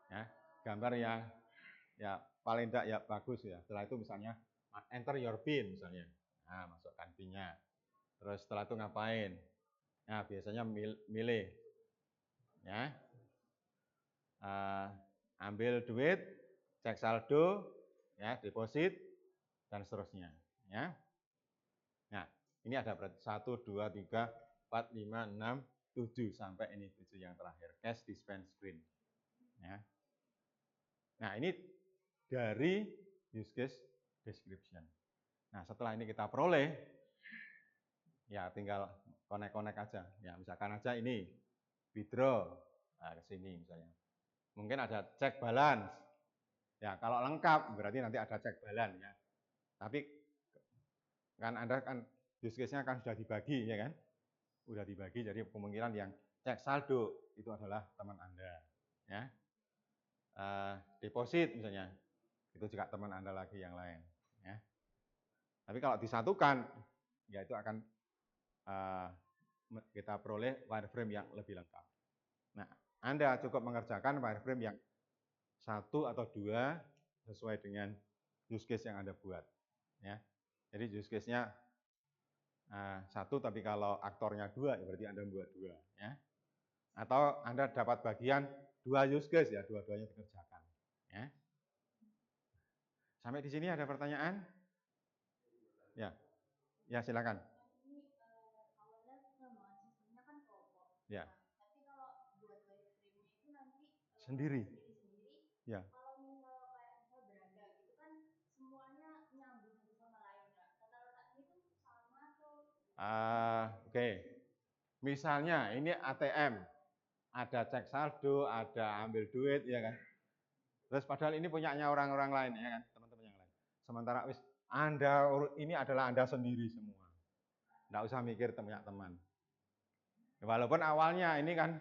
Ya, gambar yang ya paling tidak ya bagus ya. Setelah itu misalnya enter your PIN misalnya. Nah, masukkan PIN-nya. Terus setelah itu ngapain? Nah, biasanya milih ya. Ambil duit, cek saldo, ya, deposit dan seterusnya, ya. Nah, ini ada berarti 1 2 3 4 5 6 7 sampai ini 7 yang terakhir, cash dispense screen. Ya. Nah, ini dari use case description. Nah, setelah ini kita peroleh, ya tinggal connect-connect aja. Ya, misalkan aja ini withdraw, nah, ke sini misalnya. Mungkin ada cek balance. Ya, kalau lengkap berarti nanti ada cek balance ya. Tapi kan Anda kan use case-nya kan sudah dibagi ya kan? Sudah dibagi, jadi kemungkinan yang cek saldo itu adalah teman Anda. Ya. Deposit misalnya, itu juga teman Anda lagi yang lain. Ya. Tapi kalau disatukan, ya itu akan kita peroleh wireframe yang lebih lengkap. Nah, Anda cukup mengerjakan wireframe yang 1 atau 2 sesuai dengan use case yang Anda buat. Ya. Jadi use case-nya 1, tapi kalau aktornya 2, ya berarti Anda buat 2. Ya. Atau Anda dapat bagian 2 use case, ya dua-duanya dikerjakan. Ya. Sampai di sini ada pertanyaan? Ya, ya silakan. Ya. Tapi kalau buat wireframe itu nanti sendiri. Ya. Kalau misal kayak misal beranda gitu kan semuanya nyambung satu sama lain ya. Tata letaknya itu sama atau? Oke. Misalnya ini ATM, ada cek saldo, ada ambil duit, ya kan. Terus padahal ini punyanya orang-orang lain, ya kan, teman-teman yang lain. Sementara wis Anda ini adalah Anda sendiri semua. Nggak usah mikir teman-teman. Walaupun awalnya ini kan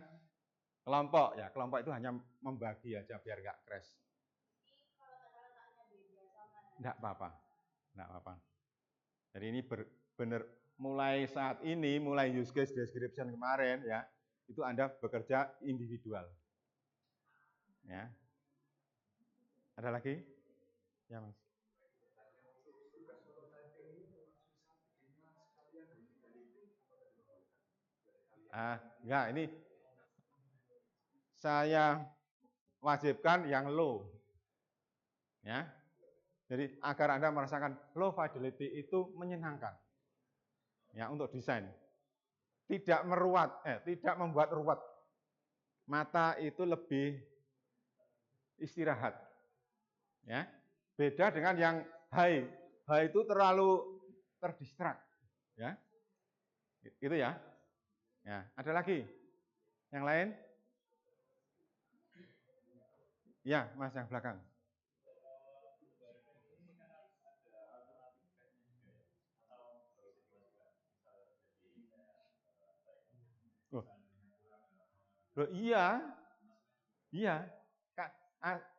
kelompok, ya kelompok itu hanya membagi aja biar nggak crash. Nggak apa-apa, nggak apa-apa. Jadi ini benar mulai saat ini, mulai use case description kemarin ya, itu Anda bekerja individual. Ya. Ada lagi? Ya, Mas. Enggak, ini saya wajibkan yang low. Ya. Jadi agar Anda merasakan low fidelity itu menyenangkan. Ya, untuk desain. Tidak tidak membuat ruwet. Mata itu lebih istirahat. Ya. Beda dengan yang high. High itu terlalu terdistrak. Ya. Itu ya. Ya, ada lagi? Yang lain? Ya, Mas yang belakang. Oh. Loh, iya. Iya.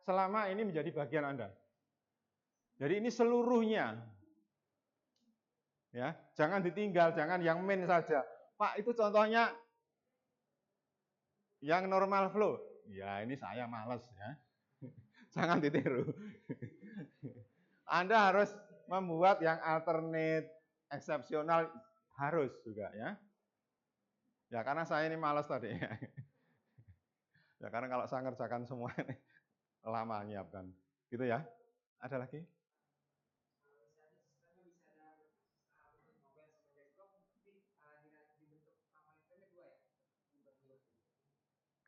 Selama ini menjadi bagian Anda. Jadi ini seluruhnya. Ya, jangan ditinggal, jangan yang main saja. Pak, itu contohnya yang normal flow. Ya, ini saya males ya. Jangan ditiru. Anda harus membuat yang alternate, eksepsional harus juga ya. Ya, karena saya ini males tadi. Ya, karena kalau saya ngerjakan semua ini lama nyiapkan. Gitu ya. Ada lagi?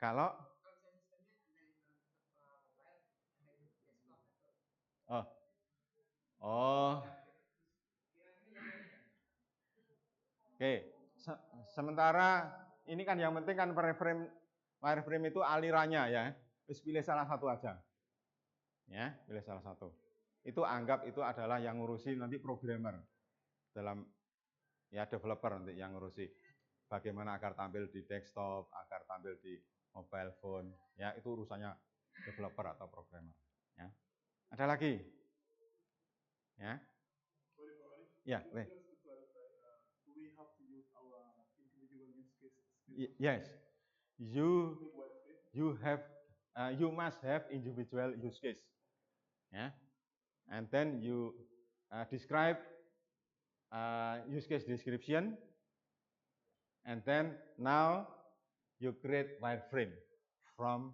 Kalau oh. Oh. Oke. Sementara ini kan yang penting kan wireframe itu alirannya ya. Terus pilih salah satu aja. Ya, pilih salah satu. Itu anggap itu adalah yang ngurusi nanti programmer dalam ya developer nanti yang ngurusi bagaimana agar tampil di desktop, agar tampil di mobile phone, ya itu urusannya developer atau programmer. Ya. Ada lagi? Ya. Ya, boleh. Yes, you must have individual use case. Ya. and then you describe use case description, and then now you create wireframe from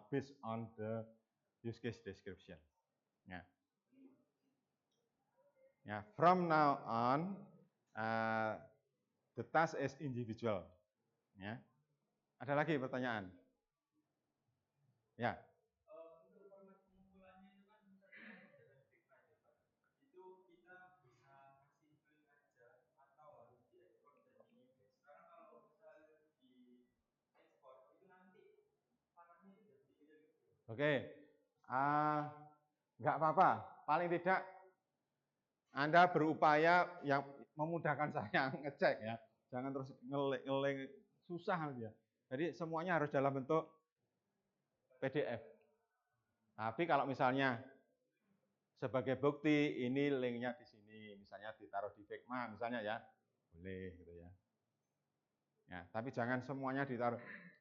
based on the use case description. Yeah. Yeah. From now on, the task is individual. Ya. Ada lagi pertanyaan? Ya. Oke, nggak apa-apa. Paling tidak Anda berupaya yang memudahkan saya ngecek ya. Jangan terus ngeling susah ya. Jadi semuanya harus dalam bentuk PDF. Tapi kalau misalnya sebagai bukti ini linknya di sini, misalnya ditaruh di Figma misalnya ya, boleh gitu ya. Ya, tapi jangan semuanya ditaruh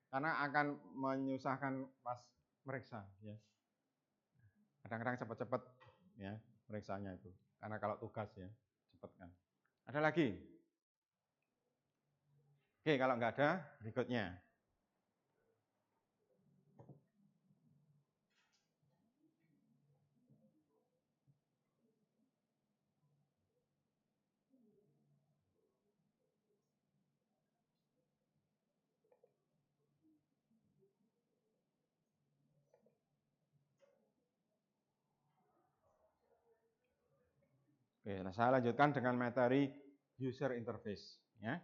karena akan menyusahkan pas meriksa ya. Kadang-kadang cepat-cepat ya periksanya itu. Karena kalau tugas ya, cepat kan. Ada lagi? Oke, kalau nggak ada, berikutnya. Oke, nah saya lanjutkan dengan materi user interface ya.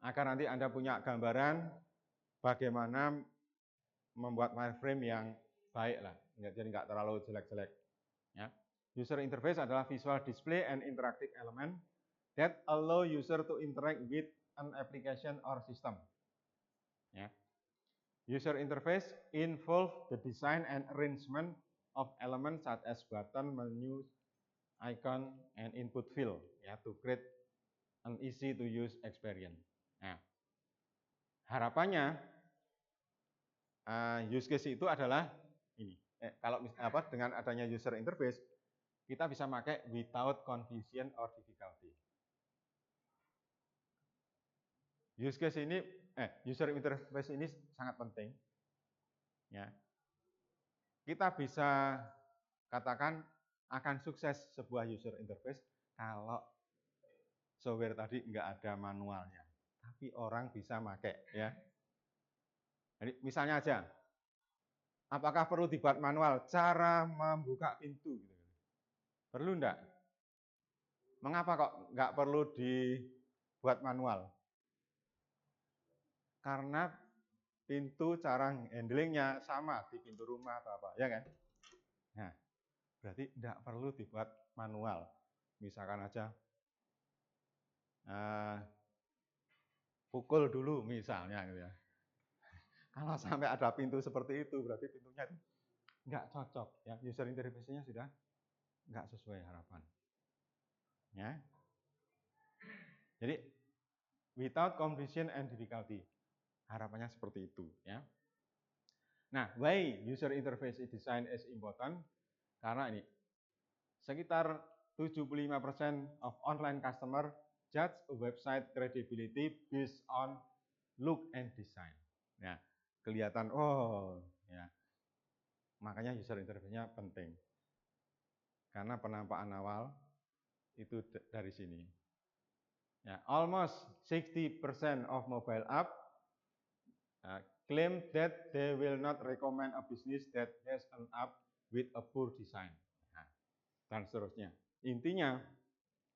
Agar nanti Anda punya gambaran bagaimana membuat wireframe yang baik lah, jadi nggak terlalu jelek-jelek. Ya. User interface adalah visual display and interactive element that allow user to interact with an application or system. Ya. User interface involve the design and arrangement of elements such as button, menu, icon, and input field ya, to create an easy to use experience. Nah, harapannya use case itu adalah ini. Kalau dengan adanya user interface, kita bisa pakai without confusion or difficulty. User interface ini sangat penting. Ya. Kita bisa katakan akan sukses sebuah user interface kalau software tadi nggak ada manualnya, tapi orang bisa pakai ya. Jadi misalnya aja, apakah perlu dibuat manual cara membuka pintu? Perlu enggak? Mengapa kok nggak perlu dibuat manual? Karena pintu cara handlingnya sama di pintu rumah atau apa, ya kan? Nah, berarti nggak perlu dibuat manual. Misalkan aja pukul dulu misalnya gitu ya. Kalau sampai ada pintu seperti itu, berarti pintunya nggak cocok ya, user interface-nya sudah nggak sesuai harapan. Ya. Jadi without confusion and difficulty. Harapannya seperti itu ya. Nah, why user interface design is important? Karena ini sekitar 75% of online customer judge a website credibility based on look and design. Ya, kelihatan ya. Makanya user interface-nya penting. Karena penampakan awal itu dari sini. Ya, almost 60% of mobile app claim that they will not recommend a business that has an app with a poor design. Nah, dan seterusnya. Intinya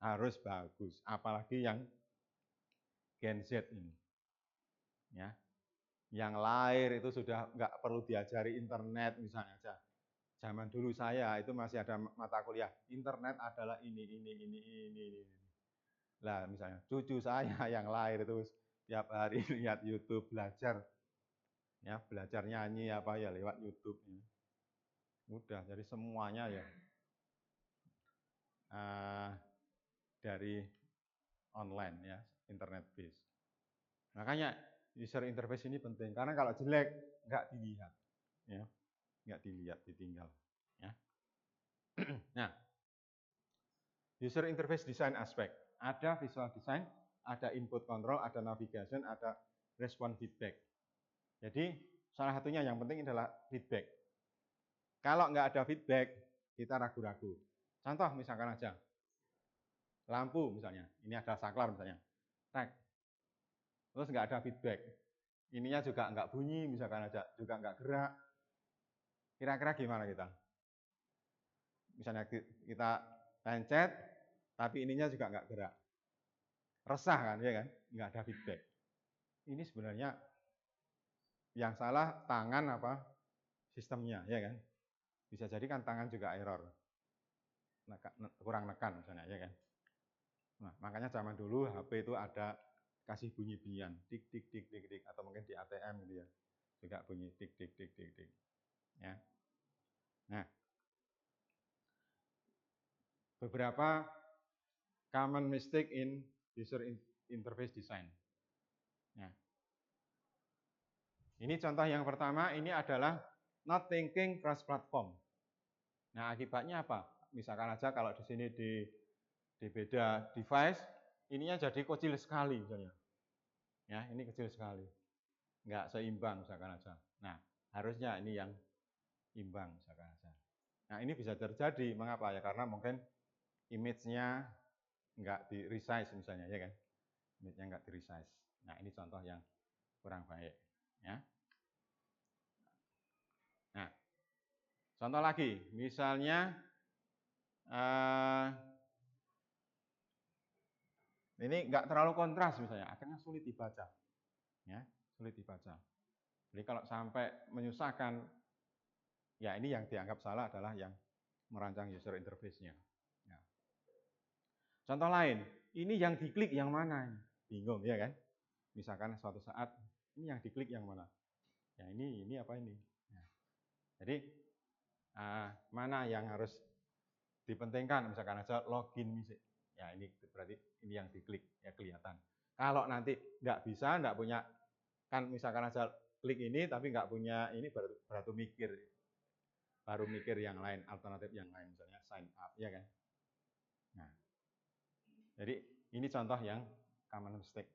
harus bagus, apalagi yang Gen Z ini. Ya. Yang lahir itu sudah nggak perlu diajari internet misalnya aja. Zaman dulu saya itu masih ada mata kuliah, internet adalah ini. Lah misalnya cucu saya yang lahir itu tiap hari lihat YouTube, belajar nyanyi apa ya lewat YouTube. Mudah, jadi semuanya ya dari online ya, internet base. Makanya user interface ini penting karena kalau jelek nggak dilihat, ya, nggak dilihat, ditinggal. Ya. Nah, user interface design aspek. Ada visual design, ada input control, ada navigation, ada respon feedback. Jadi salah satunya yang penting adalah feedback. Kalau nggak ada feedback, kita ragu-ragu. Contoh misalkan aja, lampu misalnya, ini ada saklar misalnya, terus nggak ada feedback, ininya juga nggak bunyi misalkan aja, juga nggak gerak, kira-kira gimana kita? Misalnya kita pencet, tapi ininya juga nggak gerak, resah kan, ya kan? Nggak ada feedback. Ini sebenarnya yang salah tangan apa sistemnya, ya kan? Bisa jadi kan tangan juga error, kurang nekan misalnya, ya kan? Nah, makanya zaman dulu HP itu ada kasih bunyi-bunyian, tik tik tik tik tik, atau mungkin di ATM gitu ya, juga bunyi tik tik tik tik tik, ya. Nah, beberapa common mistake in user interface design. Nah, ini contoh yang pertama, ini adalah not thinking cross platform. Nah, akibatnya apa? Misalkan aja kalau di sini di beda device, ininya jadi kecil sekali misalnya. Ya, ini kecil sekali. Nggak seimbang misalkan aja. Nah, harusnya ini yang imbang misalkan aja. Nah, ini bisa terjadi, mengapa ya? Karena mungkin image-nya nggak di resize misalnya, ya kan? Image-nya nggak di resize. Nah, ini contoh yang kurang baik, ya. Nah, contoh lagi, misalnya ini nggak terlalu kontras misalnya, akhirnya sulit dibaca, ya, sulit dibaca. Jadi kalau sampai menyusahkan, ya ini yang dianggap salah adalah yang merancang user interface-nya. Ya. Contoh lain, ini yang diklik yang mana? Bingung, ya kan? Misalkan suatu saat, ini yang diklik yang mana? Ya ini apa ini? Nah, jadi mana yang harus dipentingkan? Misalkan aja login musik. Ya ini berarti ini yang diklik, ya kelihatan. Kalau nanti nggak bisa, nggak punya, kan misalkan aja klik ini tapi nggak punya ini, baru mikir yang lain, alternatif yang lain, misalnya sign up, ya kan? Nah, jadi ini contoh yang common mistake,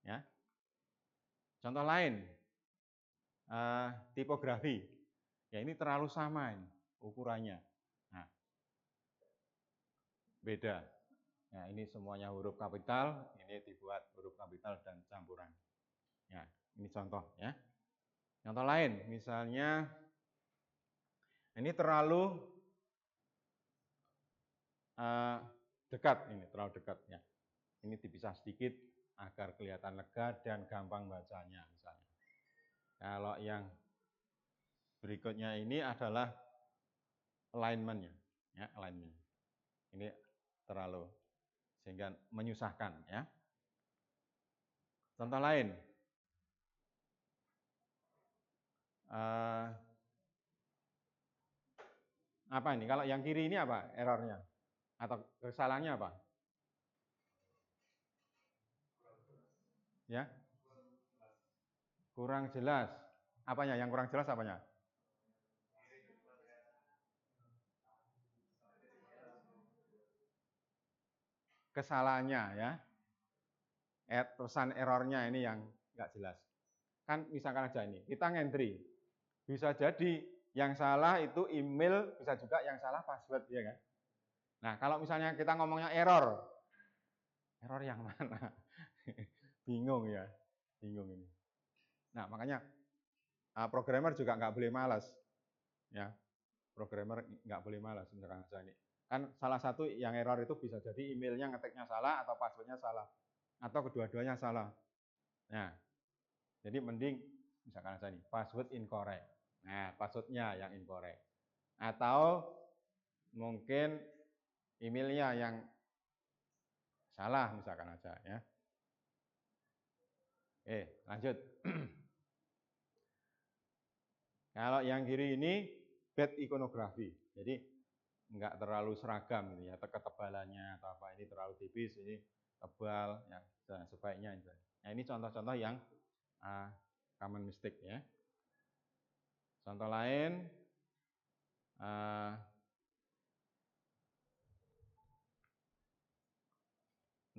ya. Contoh lain, tipografi. Ya ini terlalu sama ini ukurannya. Nah, beda. Nah, ini semuanya huruf kapital, ini dibuat huruf kapital dan campuran. Ya, ini contoh, ya. Contoh lain, misalnya ini terlalu dekat, ini terlalu dekat, ya. Ini dipisah sedikit agar kelihatan lega dan gampang bacanya misalnya. Kalau yang berikutnya ini adalah alignment-nya, ya, alignment. Ini terlalu sehingga menyusahkan, ya. Contoh lain, apa ini? Kalau yang kiri ini apa errornya? Atau kesalahannya apa? Ya, kurang jelas. Apanya? Yang kurang jelas apanya? Kesalahannya, ya. Pesan errornya ini yang nggak jelas. Kan misalkan aja ini, kita ngentry. Bisa jadi yang salah itu email, bisa juga yang salah password, ya kan? Nah, kalau misalnya kita ngomongnya error yang mana? Bingung ya, bingung ini. Nah, makanya programmer juga nggak boleh malas, ya. Programmer nggak boleh malas misalkan aja ini. Kan salah satu yang error itu bisa jadi emailnya ngetiknya salah atau passwordnya salah atau kedua-duanya salah. Nah, jadi mending misalkan aja nih password incorrect. Nah, passwordnya yang incorrect. Atau mungkin emailnya yang salah misalkan aja, ya. Oke, lanjut. Kalau yang kiri ini bad iconography. Jadi nggak terlalu seragam gitu ya, ketebalannya atau apa, ini terlalu tipis, ini tebal, ya, sebaiknya. Nah, ini contoh-contoh yang common mistake, ya. Contoh lain,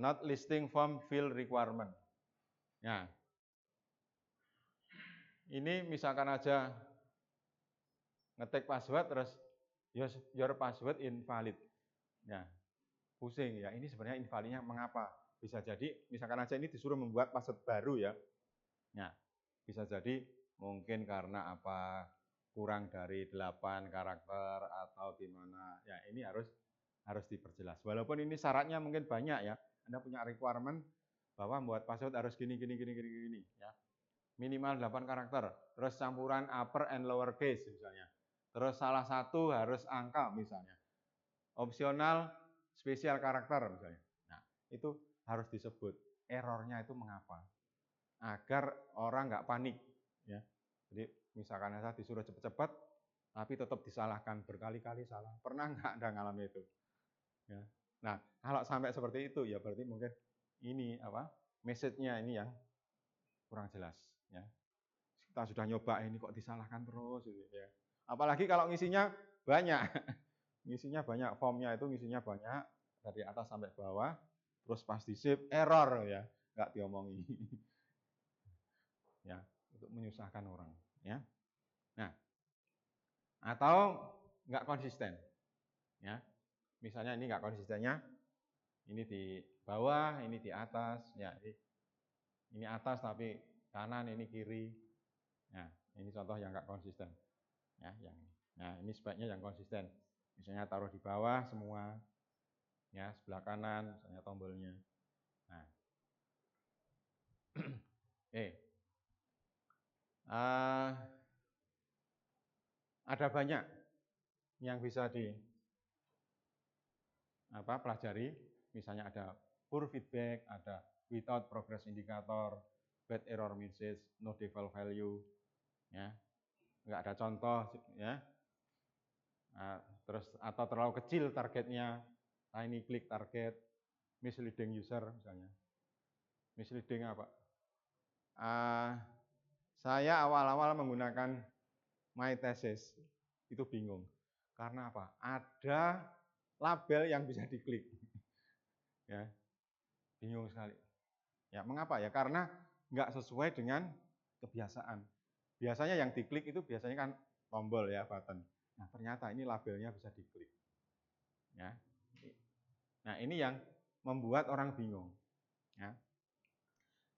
Not listing form field requirement. Nah, ini misalkan aja ngetik password terus your password invalid. Nah, pusing ya. Ini sebenarnya invalidnya mengapa? Bisa jadi misalkan aja ini disuruh membuat password baru ya. Nah, bisa jadi mungkin karena apa? Kurang dari 8 karakter atau gimana. Ya, ini harus diperjelas. Walaupun ini syaratnya mungkin banyak ya. Anda punya requirement bahwa membuat password harus gini ya. Minimal 8 karakter. Terus campuran upper and lower case misalnya. Terus salah satu harus angka misalnya. Opsional spesial karakter misalnya. Nah, itu harus disebut. Errornya itu mengapa? Agar orang nggak panik ya. Jadi misalkan saya disuruh cepat-cepat tapi tetap disalahkan berkali-kali salah. Pernah nggak Anda ngalami itu? Ya. Nah, kalau sampai seperti itu ya berarti mungkin ini apa? Message-nya ini yang kurang jelas ya. Kita sudah nyoba ini kok disalahkan terus gitu ya. Apalagi kalau ngisinya banyak. Ngisinya banyak, formnya itu ngisinya banyak dari atas sampai bawah, terus pas di save error ya, nggak diomongi. Ya, untuk menyusahkan orang ya. Nah, atau nggak konsisten ya. Misalnya ini nggak konsistennya, ini di bawah, ini di atas ya. Ini atas tapi kanan, ini kiri. Nah, ini contoh yang nggak konsisten ya, yang ini. Nah, ini sebaiknya yang konsisten. Misalnya taruh di bawah semua ya, sebelah kanan misalnya tombolnya. Nah. Ada banyak yang bisa pelajari. Misalnya ada poor feedback, ada without progress indicator, bad error message, no default value, ya, nggak ada contoh, ya. Terus atau terlalu kecil targetnya, tiny click target, misleading user misalnya. Misleading apa? Saya awal-awal menggunakan My Thesis itu bingung. Karena apa? Ada label yang bisa diklik. Ya, bingung sekali. Ya, mengapa ya? Karena nggak sesuai dengan kebiasaan. Biasanya yang diklik itu biasanya kan tombol ya, button. Nah, ternyata ini labelnya bisa diklik. Ya. Nah, ini yang membuat orang bingung. Ya.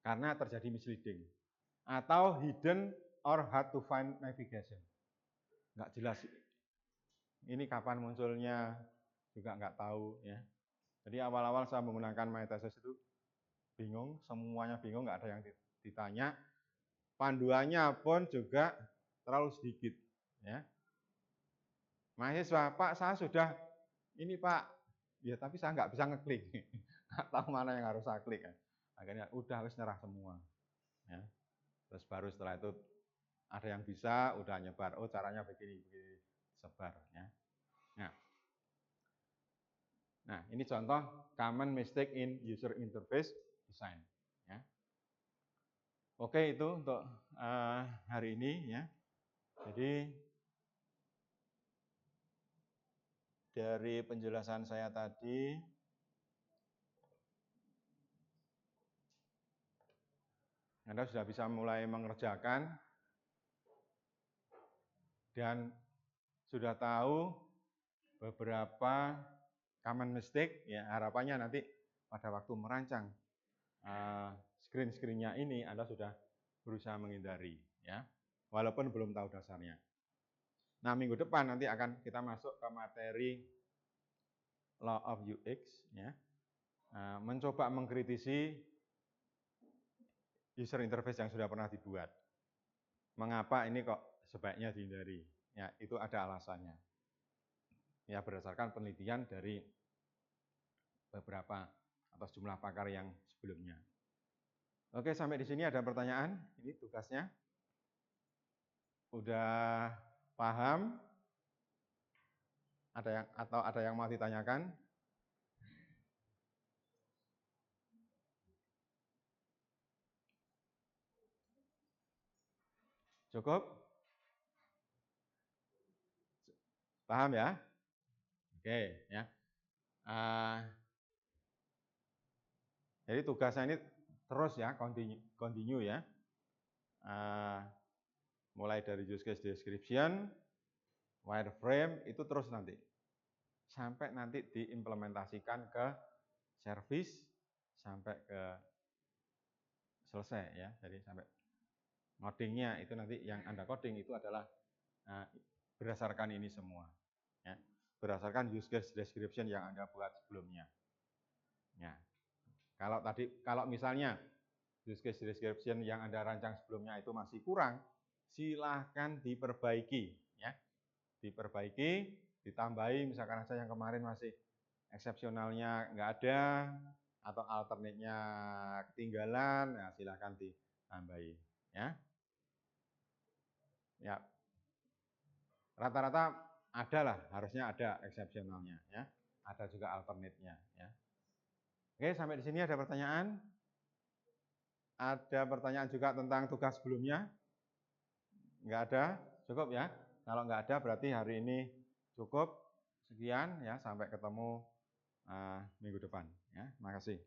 Karena terjadi misleading. Atau hidden or hard to find navigation. Nggak jelas. Ini kapan munculnya juga nggak tahu ya. Jadi awal-awal saya menggunakan My Thesis itu bingung, semuanya bingung, nggak ada yang ditanya. Panduannya pun juga terlalu sedikit. Ya. Mahasiswa, Pak, saya sudah ini Pak, ya tapi saya nggak bisa ngeklik, nggak tahu mana yang harus saya klik. Ya. Akhirnya udah harus nyerah semua. Ya. Terus baru setelah itu ada yang bisa, udah nyebar. Oh caranya begini, sebar. Ya. Nah, ini contoh common mistake in user interface design. Ya. Oke, itu untuk hari ini ya. Jadi dari penjelasan saya tadi, Anda sudah bisa mulai mengerjakan dan sudah tahu beberapa common mistake. Ya, harapannya nanti pada waktu merancang screen-screen-nya ini Anda sudah berusaha menghindari, ya, walaupun belum tahu dasarnya. Nah, minggu depan nanti akan kita masuk ke materi Law of UX, ya, mencoba mengkritisi user interface yang sudah pernah dibuat. Mengapa ini kok sebaiknya dihindari? Ya, itu ada alasannya. Ya, berdasarkan penelitian dari beberapa atau sejumlah pakar yang sebelumnya. Oke, sampai di sini ada pertanyaan. Ini tugasnya. Udah paham? Ada yang mau ditanyakan? Cukup? Paham ya? Oke, ya. Jadi tugasnya ini terus ya, continue ya. Mulai dari use case description, wireframe, itu terus nanti. Sampai nanti diimplementasikan ke service, sampai ke selesai ya. Jadi sampai ngodingnya itu nanti yang Anda coding itu adalah berdasarkan ini semua. Ya. Berdasarkan use case description yang Anda buat sebelumnya. Ya. Kalau misalnya use case description yang Anda rancang sebelumnya itu masih kurang, silahkan diperbaiki. Ya. Diperbaiki, ditambahi, misalkan aja yang kemarin masih eksepsionalnya nggak ada, atau alternate-nya ketinggalan, ya silahkan ditambahi. Ya. Ya. Rata-rata ada lah, harusnya ada eksepsionalnya. Ya. Ada juga alternate-nya. Ya. Oke, sampai di sini ada pertanyaan? Ada pertanyaan juga tentang tugas sebelumnya? Nggak ada? Cukup ya? Kalau nggak ada berarti hari ini cukup. Sekian ya, sampai ketemu minggu depan. Ya, makasih.